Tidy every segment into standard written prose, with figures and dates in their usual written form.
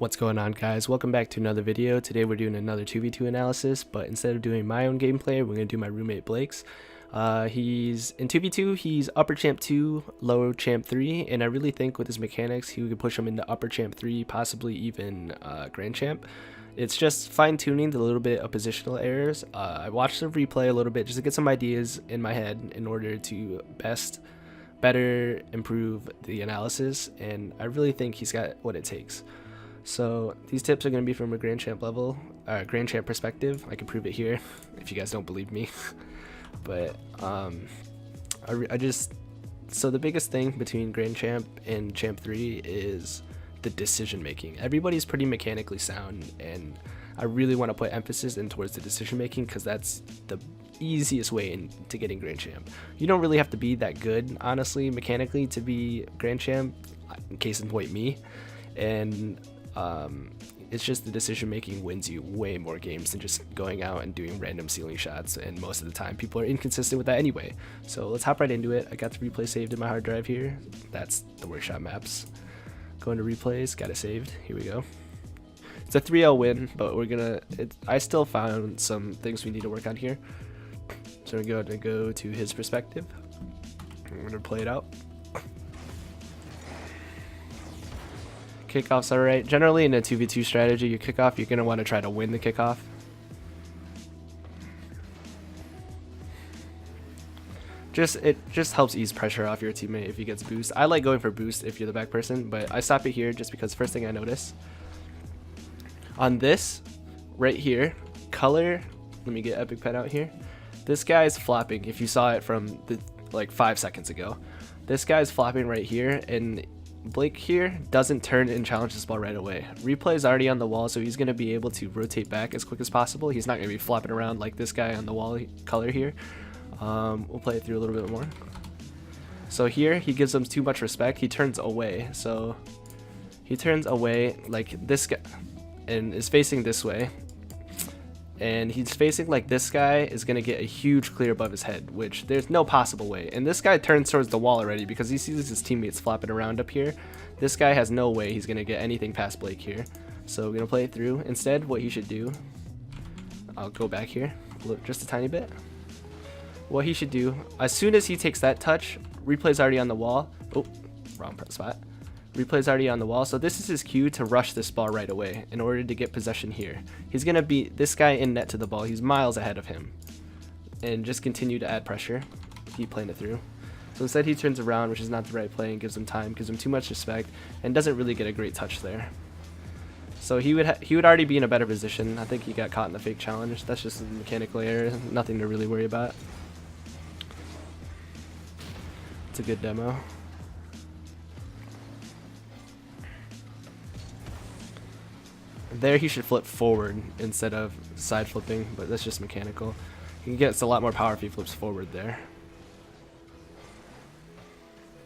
What's going on, guys? Welcome back to another video. Today we're doing another 2v2 analysis, but instead of doing my own gameplay, we're going to do my roommate Blake's. He's in 2v2, he's upper champ 2, lower champ 3, and I really think with his mechanics he could push him into upper champ 3, possibly even grand champ. It's just fine-tuning the little bit of positional errors. I watched the replay a little bit just to get some ideas in my head in order to better improve the analysis, and I really think he's got what it takes. So these tips are going to be from a grand champ level, grand champ perspective. I can prove it here if you guys don't believe me. But so the biggest thing between grand champ and champ 3 is the decision making. Everybody's pretty mechanically sound, and I really want to put emphasis in towards the decision making because that's the easiest way into getting grand champ. You don't really have to be that good, honestly, mechanically to be grand champ, in case in point me. And it's just the decision making wins you way more games than just going out and doing random ceiling shots, and most of the time people are inconsistent with that anyway. So let's hop right into it. I got the replay saved in my hard drive here. That's the workshop maps. Going to replays, got it saved. Here we go. It's a 3-0 win, but I still found some things we need to work on here. So we're going to go to his perspective. I'm going to play it out. Kickoff's alright. Generally in a 2v2 strategy, your kickoff, you're going to want to try to win the kickoff. It just helps ease pressure off your teammate if he gets boost. I like going for boost if you're the back person, but I stop it here just because first thing I notice on this right here, color, let me get Epic Pen out here. This guy's flopping. If you saw it from like 5 seconds ago, this guy's flopping right here, and Blake here doesn't turn and challenge this ball right away. Replay is already on the wall, so he's going to be able to rotate back as quick as possible. He's not going to be flopping around like this guy on the wall color here. We'll play it through a little bit more. So here he gives them too much respect. He turns away. So he turns away like this guy and is facing this way. And he's facing like this guy is going to get a huge clear above his head, which there's no possible way. And this guy turns towards the wall already because he sees his teammates flopping around up here. This guy has no way he's going to get anything past Blake here. So we're going to play it through. Instead, what he should do, I'll go back here, look just a tiny bit. What he should do, as soon as he takes that touch, replay's already on the wall. Oh, wrong spot. Replay's already on the wall, so this is his cue to rush this ball right away in order to get possession here. He's going to beat this guy in net to the ball. He's miles ahead of him. And just continue to add pressure. Keep playing it through. So instead he turns around, which is not the right play, and gives him time, gives him too much respect, and doesn't really get a great touch there. So he would already be in a better position. I think he got caught in the fake challenge. That's just a mechanical error. Nothing to really worry about. It's a good demo. There he should flip forward instead of side flipping, but that's just mechanical. He gets a lot more power if he flips forward there.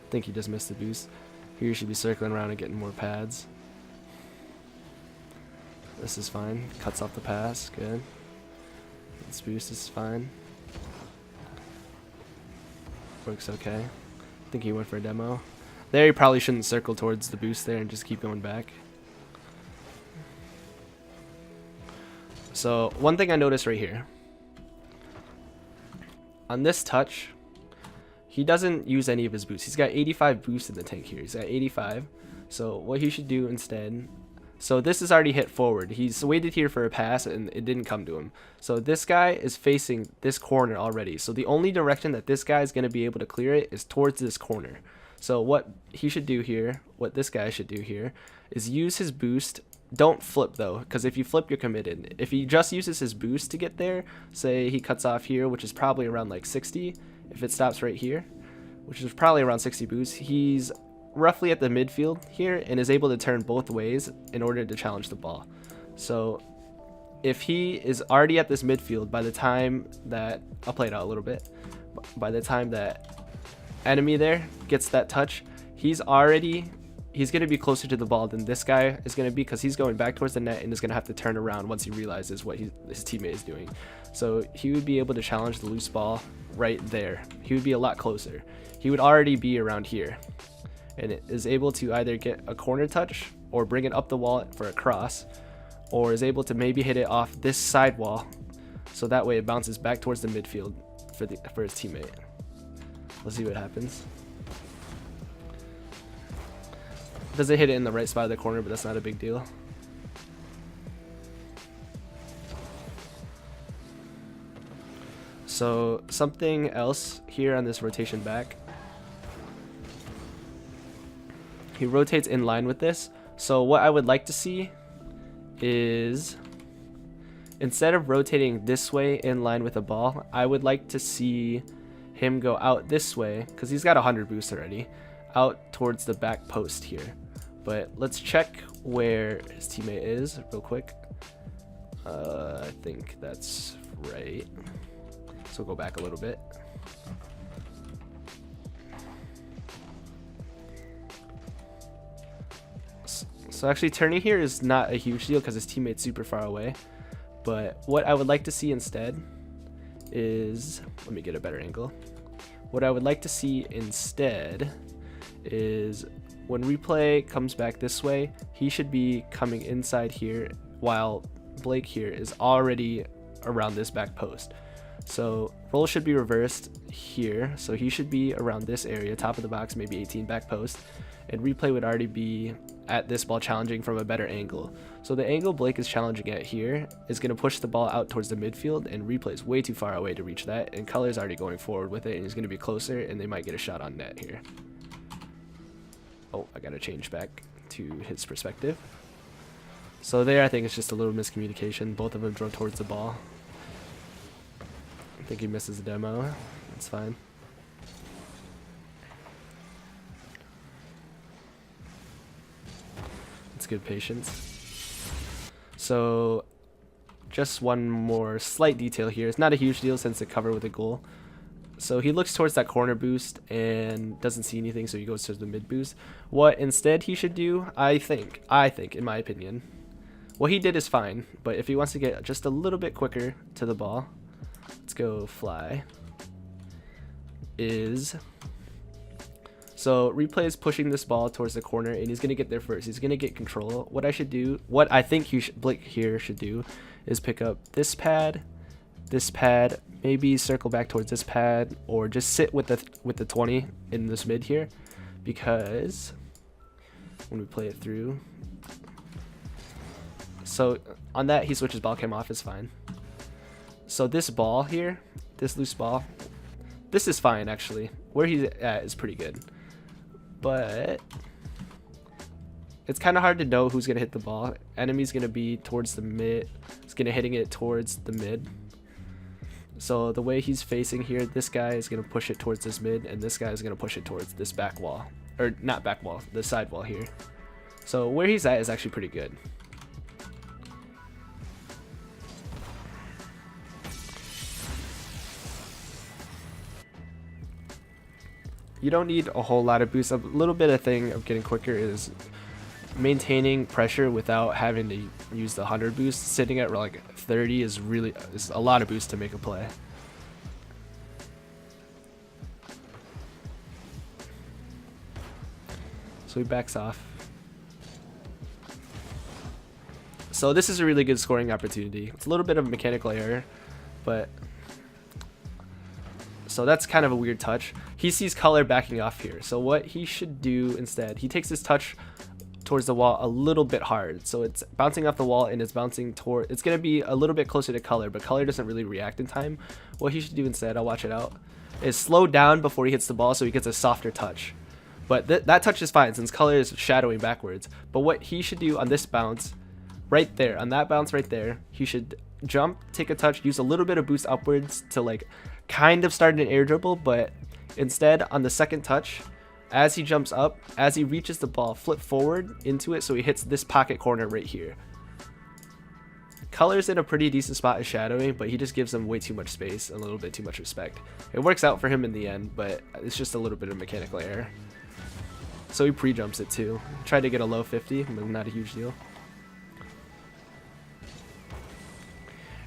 I think he just missed the boost. Here he should be circling around and getting more pads. This is fine. Cuts off the pass. Good. This boost is fine. Works okay. I think he went for a demo. There he probably shouldn't circle towards the boost there and just keep going back. So one thing I noticed right here, on this touch, he doesn't use any of his boosts. He's got 85 boosts in the tank here. He's got 85. So what he should do instead, so this is already hit forward. He's waited here for a pass and it didn't come to him. So this guy is facing this corner already. So the only direction that this guy is going to be able to clear it is towards this corner. So what he should do here, what this guy should do here, is use his boost. Don't flip though, because if you flip, you're committed. If he just uses his boost to get there, say he cuts off here, which is probably around like 60, if it stops right here, which is probably around 60 boosts, he's roughly at the midfield here and is able to turn both ways in order to challenge the ball. So if he is already at this midfield by the time that, I'll play it out a little bit, by the time that enemy there gets that touch, he's going to be closer to the ball than this guy is going to be, because he's going back towards the net and is going to have to turn around once he realizes what his teammate is doing. So he would be able to challenge the loose ball right there. He would be a lot closer. He would already be around here and it is able to either get a corner touch or bring it up the wall for a cross, or is able to maybe hit it off this side wall, so that way it bounces back towards the midfield for his teammate. Let's see what happens. Doesn't hit it in the right spot of the corner, but that's not a big deal. So something else here on this rotation back. He rotates in line with this. So what I would like to see is, instead of rotating this way in line with the ball, I would like to see him go out this way, because he's got 100 boost already, out towards the back post here. But let's check where his teammate is real quick. I think that's right. So go back a little bit. So actually turning here is not a huge deal because his teammate's super far away. But what I would like to see instead is, let me get a better angle. What I would like to see instead is when replay comes back this way, he should be coming inside here while Blake here is already around this back post. So roll should be reversed here. So he should be around this area, top of the box, maybe 18 back post. And replay would already be at this ball challenging from a better angle. So the angle Blake is challenging at here is going to push the ball out towards the midfield, and replay is way too far away to reach that. And Color is already going forward with it, and he's going to be closer, and they might get a shot on net here. Oh, I got to change back to his perspective. So there, I think it's just a little miscommunication. Both of them drove towards the ball. I think he misses the demo. That's fine. It's good patience. So just one more slight detail here. It's not a huge deal since it covered with a goal. So he looks towards that corner boost and doesn't see anything, so he goes to the mid boost. What instead he should do, I think, in my opinion, what he did is fine, but if he wants to get just a little bit quicker to the ball, let's go fly, so replay is pushing this ball towards the corner, and he's going to get there first. He's going to get control. What I think Blake here should do is pick up this pad, maybe circle back towards this pad, or just sit with the 20 in this mid here, because when we play it through, so on that he switches ball cam off is fine. So this ball here, this loose ball, this is fine actually. Where he's at is pretty good, but it's kind of hard to know who's gonna hit the ball. Enemy's gonna be towards the mid. It's gonna hitting it towards the mid. So the way he's facing here, this guy is gonna push it towards this mid, and this guy is gonna push it towards this back wall, or not back wall, the side wall here. So where he's at is actually pretty good. You don't need a whole lot of boost. A little bit of thing of getting quicker is maintaining pressure without having to use the 100 boost. Sitting at like 30 is a lot of boost to make a play. So he backs off. So this is a really good scoring opportunity. It's a little bit of a mechanical error, but so that's kind of a weird touch. He sees Color backing off here. So what he should do instead, he takes his touch towards the wall a little bit hard. So it's bouncing off the wall and it's bouncing toward, it's going to be a little bit closer to Color, but Color doesn't really react in time. What he should do instead, I'll watch it out, is slow down before he hits the ball so he gets a softer touch. But that touch is fine since Color is shadowing backwards. But what he should do on this bounce, right there, on that bounce right there, he should jump, take a touch, use a little bit of boost upwards to like kind of start an air dribble, but instead on the second touch, as he jumps up, as he reaches the ball, flip forward into it so he hits this pocket corner right here. Color's in a pretty decent spot as shadowing, but he just gives him way too much space and a little bit too much respect. It works out for him in the end, but it's just a little bit of mechanical error. So he pre-jumps it too. Tried to get a low 50, but not a huge deal.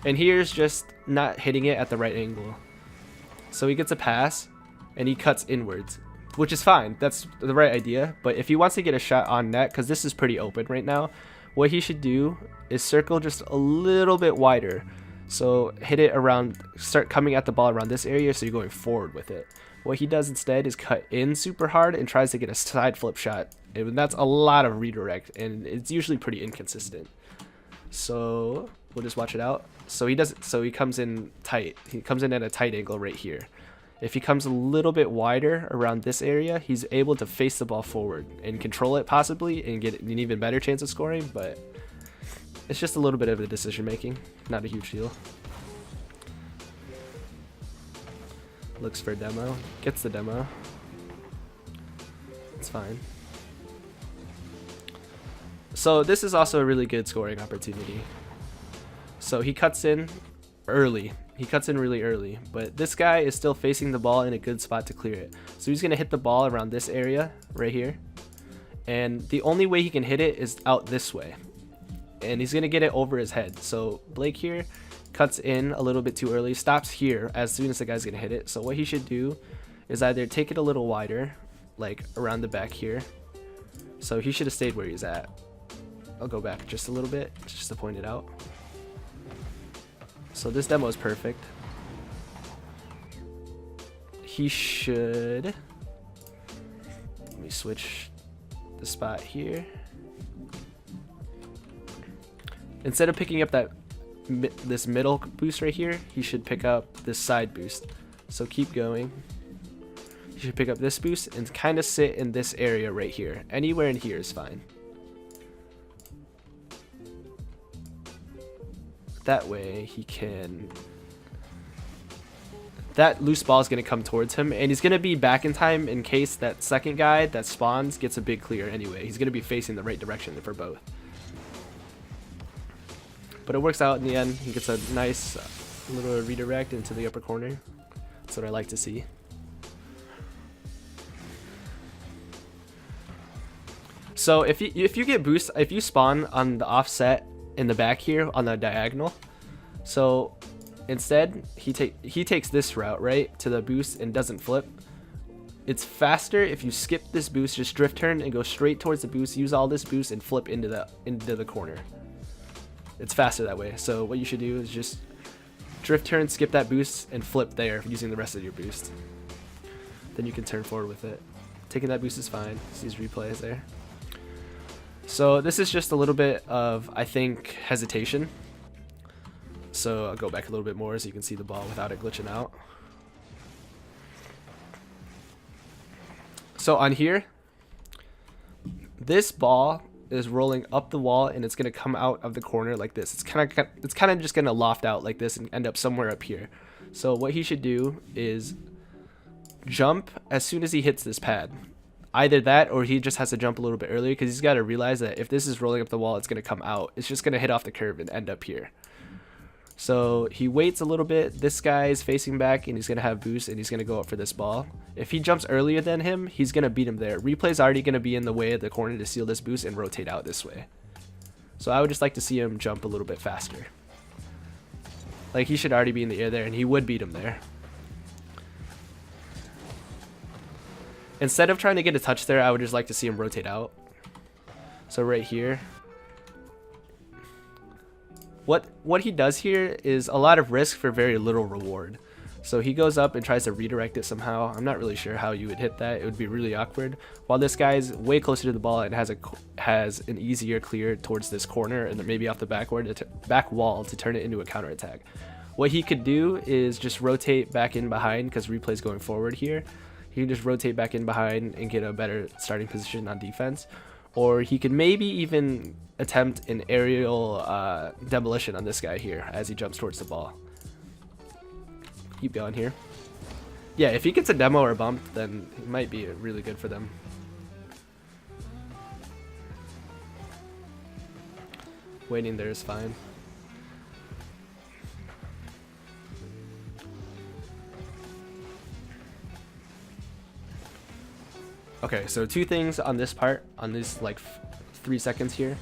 And here's just not hitting it at the right angle. So he gets a pass and he cuts inwards. which is fine. That's the right idea. But if he wants to get a shot on net, because this is pretty open right now, what he should do is circle just a little bit wider. So hit it around, start coming at the ball around this area, so you're going forward with it. What he does instead is cut in super hard and tries to get a side flip shot. And that's a lot of redirect, and it's usually pretty inconsistent. So we'll just watch it out. So he does. So he comes in tight. He comes in at a tight angle right here. If he comes a little bit wider around this area, he's able to face the ball forward and control it possibly and get an even better chance of scoring. But it's just a little bit of a decision making, not a huge deal. Looks for demo, gets the demo. It's fine. So this is also a really good scoring opportunity. So he cuts in early. He cuts in really early, but this guy is still facing the ball in a good spot to clear it. So he's gonna hit the ball around this area right here. And the only way he can hit it is out this way. And he's gonna get it over his head. So Blake here cuts in a little bit too early, stops here as soon as the guy's gonna hit it. So what he should do is either take it a little wider, like around the back here. So he should have stayed where he's at. I'll go back just a little bit just to point it out. So this demo is perfect. He should, let me switch the spot here. Instead of picking up this middle boost right here, he should pick up this side boost. So keep going. You should pick up this boost and kind of sit in this area right here. Anywhere in here is fine. That way he can, that loose ball is going to come towards him, and he's going to be back in time in case that second guy that spawns gets a big clear anyway. He's going to be facing the right direction for both. But it works out in the end. He gets a nice little redirect into the upper corner. That's what I like to see. So if you get boost, if you spawn on the offset in the back here on the diagonal, so instead he takes this route right to the boost and doesn't flip. It's faster if you skip this boost, just drift turn and go straight towards the boost, use all this boost and flip into the corner. It's faster that way. So what you should do is just drift turn, skip that boost, and flip there using the rest of your boost. Then you can turn forward with it. Taking that boost is fine. See these replays there. So this is just a little bit of, I think, hesitation. So I'll go back a little bit more so you can see the ball without it glitching out. So on here, this ball is rolling up the wall and it's going to come out of the corner like this. It's kind of just going to loft out like this and end up somewhere up here. So what he should do is jump as soon as he hits this pad. Either that or he just has to jump a little bit earlier, because he's got to realize that if this is rolling up the wall, it's going to come out. It's just going to hit off the curve and end up here. So he waits a little bit. This guy is facing back and he's going to have boost and he's going to go up for this ball. If he jumps earlier than him, he's going to beat him there. Replay's already going to be in the way of the corner to seal this boost and rotate out this way. So I would just like to see him jump a little bit faster. Like, he should already be in the air there, and he would beat him there. Instead of trying to get a touch there, I would just like to see him rotate out. So right here. What he does here is a lot of risk for very little reward. So he goes up and tries to redirect it somehow. I'm not really sure how you would hit that. It would be really awkward. While this guy's way closer to the ball and has an easier clear towards this corner and then maybe off the back wall to turn it into a counterattack. What he could do is just rotate back in behind, because replay's going forward here. He can just rotate back in behind and get a better starting position on defense. Or he could maybe even attempt an aerial demolition on this guy here as he jumps towards the ball. Keep going here. Yeah, if he gets a demo or a bump, then it might be really good for them. Waiting there is fine. Okay, so two things on this part, on this like 3 seconds here.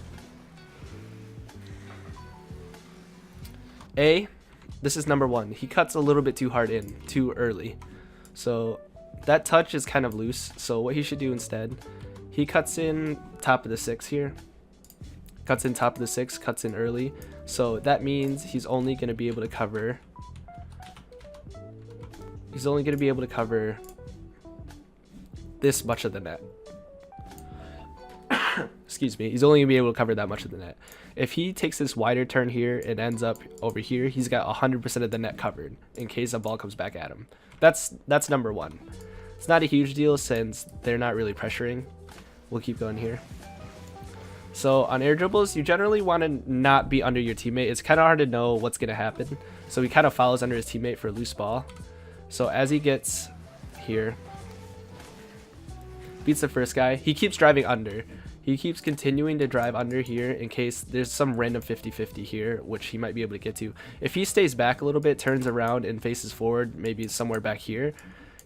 This is number one. He cuts a little bit too hard in, too early. So that touch is kind of loose. So what he should do instead, he cuts in top of the 6 here. Cuts in top of the 6, cuts in early. So that means he's only going to be able to cover. He's only going to be able to cover this much of the net. Excuse me. He's only going to be able to cover that much of the net. If he takes this wider turn here and ends up over here, he's got 100% of the net covered in case a ball comes back at him. That's number one. It's not a huge deal since they're not really pressuring. We'll keep going here. So on air dribbles, you generally want to not be under your teammate. It's kind of hard to know what's going to happen. So he kind of follows under his teammate for a loose ball. So as he gets here, beats the first guy, he keeps driving under. He keeps continuing to drive under here in case there's some random 50-50 here, which he might be able to get to. If he stays back a little bit, turns around and faces forward, maybe somewhere back here,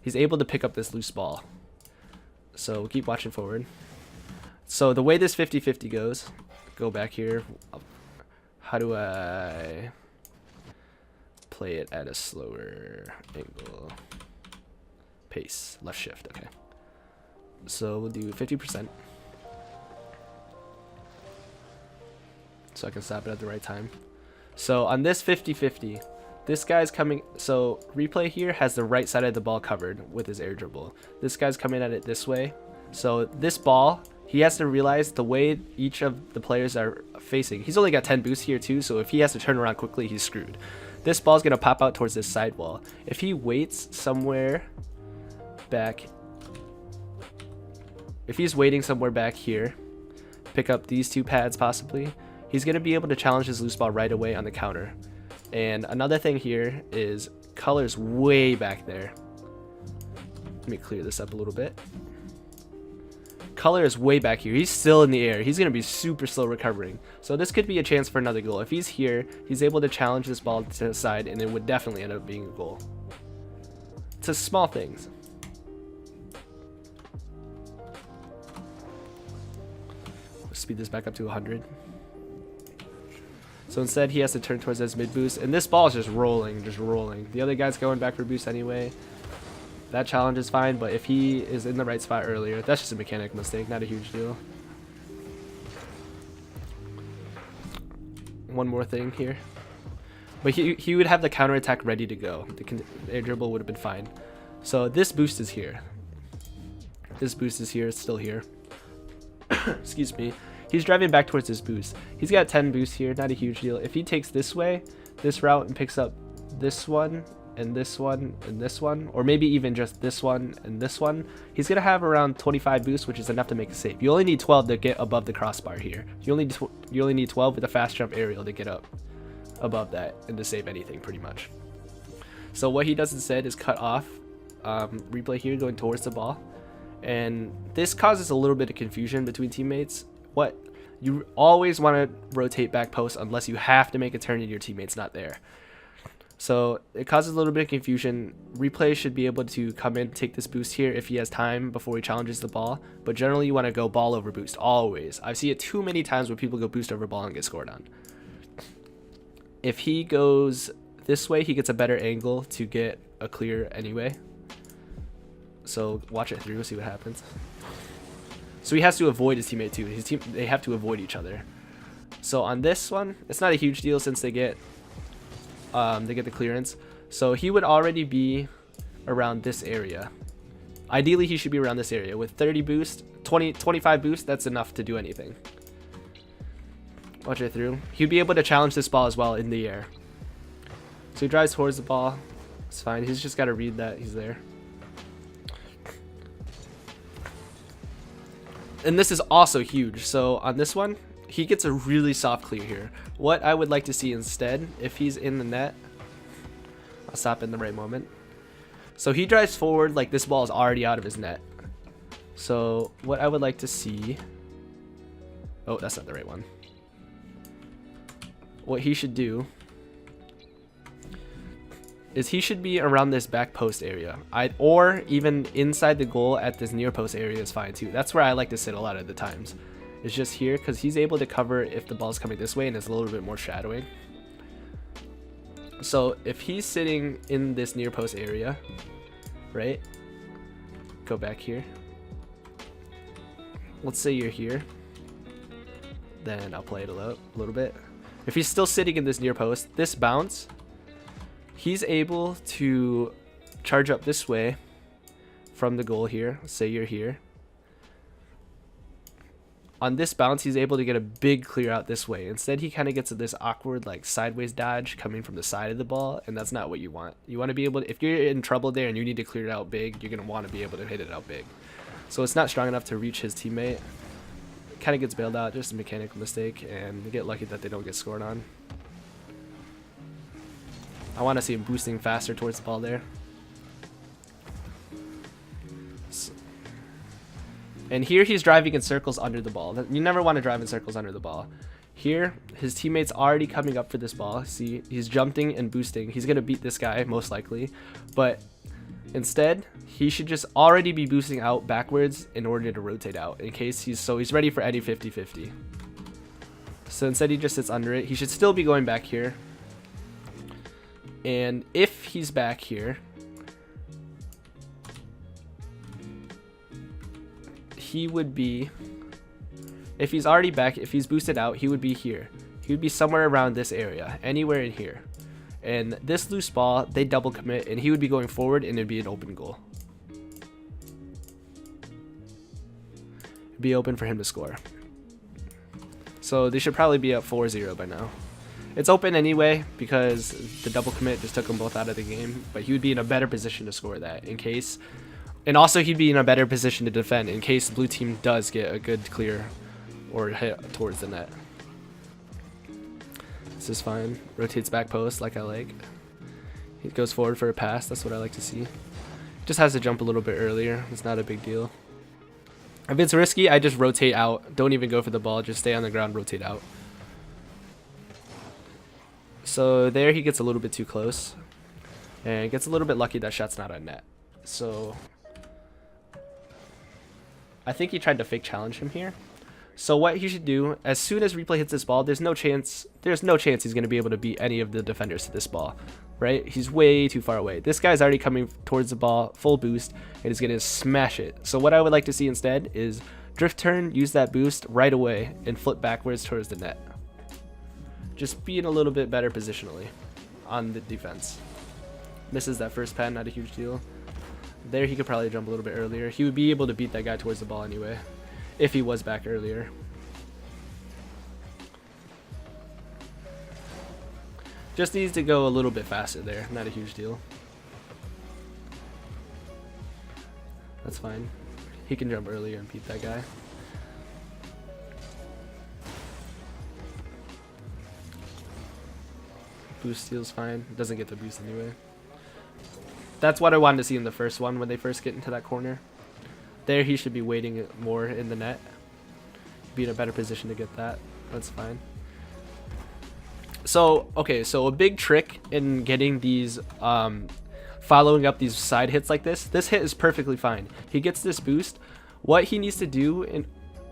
he's able to pick up this loose ball. So we'll keep watching forward. So the way this 50-50 goes, go back here. How do I play it at a slower angle? Pace, left shift, okay. So we'll do 50%. So I can stop it at the right time. So on this 50-50, this guy's coming, so replay here has the right side of the ball covered with his air dribble. This guy's coming at it this way. So this ball, he has to realize the way each of the players are facing. He's only got 10 boosts here too, so if he has to turn around quickly, he's screwed. This ball's gonna pop out towards this side wall. If he waits somewhere back, if he's waiting somewhere back here, pick up these two pads possibly, he's gonna be able to challenge his loose ball right away on the counter. And another thing here is color's way back there. Let me clear this up a little bit. Color is way back here. He's still in the air. He's going to be super slow recovering. So this could be a chance for another goal. If he's here, he's able to challenge this ball to the side, and it would definitely end up being a goal. It's a small things. Let's speed this back up to 100. So instead, he has to turn towards his mid boost, and this ball is just rolling, just rolling. The other guy's going back for boost anyway. That challenge is fine, but if he is in the right spot earlier, that's just a mechanical mistake, not a huge deal. One more thing here. But he would have the counter attack ready to go. The air dribble would have been fine. So this boost is here. This boost is here, it's still here. Excuse me. He's driving back towards his boost. He's got 10 boosts here, not a huge deal. If he takes this way, this route, and picks up this one, and this one, and this one, or maybe even just this one and this one, he's gonna have around 25 boosts, which is enough to make a save. You only need 12 to get above the crossbar here. You only need 12 with a fast jump aerial to get up above that and to save anything pretty much. So what he does instead is cut off replay here going towards the ball, and this causes a little bit of confusion between teammates. What you always want to rotate back post unless you have to make a turn and your teammate's not there. So it causes a little bit of confusion. Replay should be able to come in, take this boost here if he has time before he challenges the ball. But generally you want to go ball over boost, always. I've seen it too many times where people go boost over ball and get scored on. If he goes this way, he gets a better angle to get a clear anyway. So watch it through, see what happens. So he has to avoid his teammate too. They have to avoid each other. So on this one, it's not a huge deal since they get the clearance. So he would already be around this area. Ideally, he should be around this area with 30 boost, 25 boost. That's enough to do anything. Watch it through. He'd be able to challenge this ball as well in the air. So he drives towards the ball. It's fine. He's just got to read that he's there. And this is also huge. So on this one, he gets a really soft clear here. What I would like to see instead, if he's in the net, I'll stop in the right moment. So he drives forward like this ball is already out of his net. So what I would like to see, oh, that's not the right one. What he should do is he should be around this back post area, or even inside the goal at this near post area is fine too. That's where I like to sit a lot of the times. It's just here because he's able to cover if the ball's coming this way and it's a little bit more shadowing. So if he's sitting in this near post area, right, go back here. Let's say you're here. Then I'll play it a little bit. If he's still sitting in this near post, this bounce, he's able to charge up this way from the goal here. Let's say you're here. On this bounce, he's able to get a big clear out this way. Instead, he kind of gets this awkward like sideways dodge coming from the side of the ball, and that's not what you want. You want to be able to, if you're in trouble there and you need to clear it out big, you're going to want to be able to hit it out big. So it's not strong enough to reach his teammate. Kind of gets bailed out, just a mechanical mistake, and you get lucky that they don't get scored on. I want to see him boosting faster towards the ball there. And here he's driving in circles under the ball. You never want to drive in circles under the ball. Here, his teammate's already coming up for this ball. See, he's jumping and boosting. He's going to beat this guy, most likely. But instead, he should just already be boosting out backwards in order to rotate out. In case he's ready for any 50-50. So instead he just sits under it. He should still be going back here. And if he's back here, he would be, if he's already back, if he's boosted out, he would be here. He would be somewhere around this area, anywhere in here. And this loose ball, they double commit, and he would be going forward, and it'd be an open goal. It'd be open for him to score. So they should probably be up 4-0 by now. It's open anyway, because the double commit just took them both out of the game, but he would be in a better position to score that in case. And also he'd be in a better position to defend in case the blue team does get a good clear or hit towards the net. This is fine. Rotates back post like I like. He goes forward for a pass. That's what I like to see. Just has to jump a little bit earlier. It's not a big deal. If it's risky, I just rotate out. Don't even go for the ball. Just stay on the ground, rotate out. So there he gets a little bit too close. And gets a little bit lucky that shot's not on net. So I think he tried to fake challenge him here. So what he should do, as soon as replay hits this ball, there's no chance he's going to be able to beat any of the defenders to this ball, right? He's way too far away. This guy's already coming towards the ball, full boost, and he's going to smash it. So what I would like to see instead is drift turn, use that boost right away, and flip backwards towards the net. Just be in a little bit better positionally on the defense. Misses that first pen, not a huge deal. There he could probably jump a little bit earlier. He would be able to beat that guy towards the ball anyway, if he was back earlier. Just needs to go a little bit faster there, not a huge deal. That's fine. He can jump earlier and beat that guy. Boost steal's fine. Doesn't get the boost anyway. That's what I wanted to see in the first one when they first get into that corner. There he should be waiting more in the net. Be in a better position to get that. That's fine. So, okay, so a big trick in getting these, following up these side hits like this hit is perfectly fine. He gets this boost. What he needs to do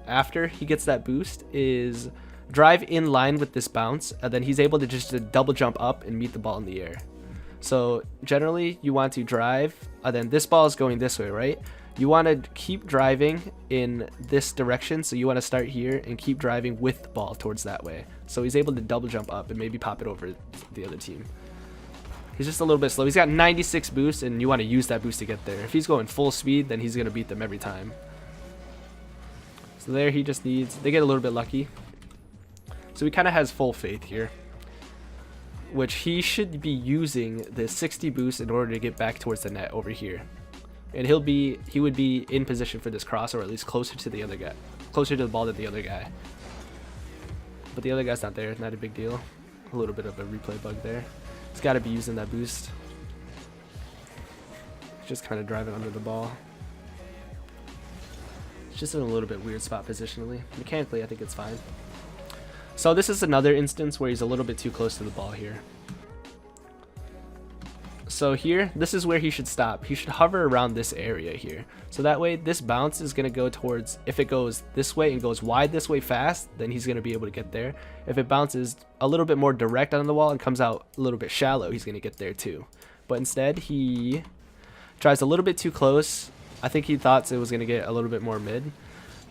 after he gets that boost is drive in line with this bounce, and then he's able to just double jump up and meet the ball in the air. So generally you want to drive, and then this ball is going this way, right? You want to keep driving in this direction, so you want to start here and keep driving with the ball towards that way. So he's able to double jump up and maybe pop it over the other team. He's just a little bit slow. He's got 96 boost, and you want to use that boost to get there. If he's going full speed, then he's going to beat them every time. So there he just needs, they get a little bit lucky. So he kind of has full faith here, which he should be using the 60 boost in order to get back towards the net over here. And he would be in position for this cross, or at least closer to the other guy, closer to the ball than the other guy. But the other guy's not there, not a big deal. A little bit of a replay bug there. He's got to be using that boost. Just kind of driving under the ball. It's just in a little bit weird spot positionally. Mechanically, I think it's fine. So this is another instance where he's a little bit too close to the ball here. So here, this is where he should stop. He should hover around this area here. So that way, this bounce is going to go towards, if it goes this way and goes wide this way fast, then he's going to be able to get there. If it bounces a little bit more direct on the wall and comes out a little bit shallow, he's going to get there too. But instead, he tries a little bit too close, I think he thought it was going to get a little bit more mid.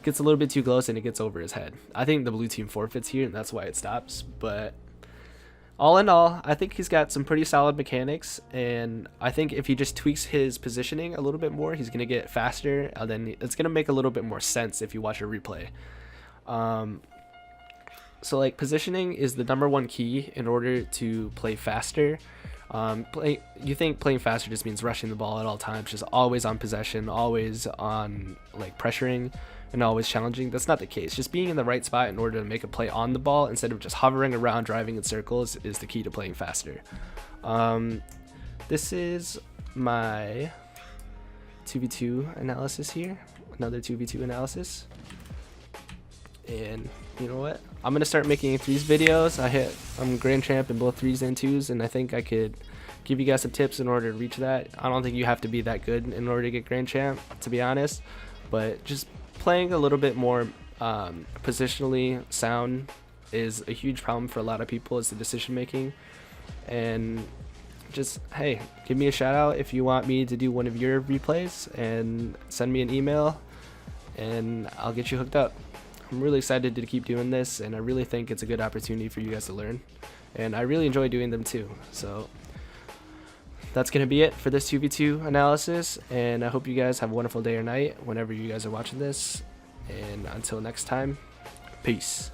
Gets a little bit too close and it gets over his head. I think the blue team forfeits here and that's why it stops. But all in all, I think he's got some pretty solid mechanics, and I think if he just tweaks his positioning a little bit more, he's going to get faster, and then it's going to make a little bit more sense if you watch a replay. So like positioning is the #1 key in order to play faster. You think playing faster just means rushing the ball at all times, just always on possession, always on like pressuring, and always challenging. That's not the case. Just being in the right spot in order to make a play on the ball instead of just hovering around driving in circles is the key to playing faster. This is my 2v2 analysis here, another 2v2 analysis. And you know what, I'm gonna start making threes videos. I'm grand champ in both threes and twos, and I think I could give you guys some tips in order to reach that. I don't think you have to be that good in order to get grand champ, to be honest, but just playing a little bit more positionally sound is a huge problem for a lot of people. It's the decision making. And just, hey, give me a shout out if you want me to do one of your replays, and send me an email and I'll get you hooked up. I'm really excited to keep doing this, and I really think it's a good opportunity for you guys to learn, and I really enjoy doing them too. So that's going to be it for this 2v2 analysis, and I hope you guys have a wonderful day or night whenever you guys are watching this, and until next time, peace.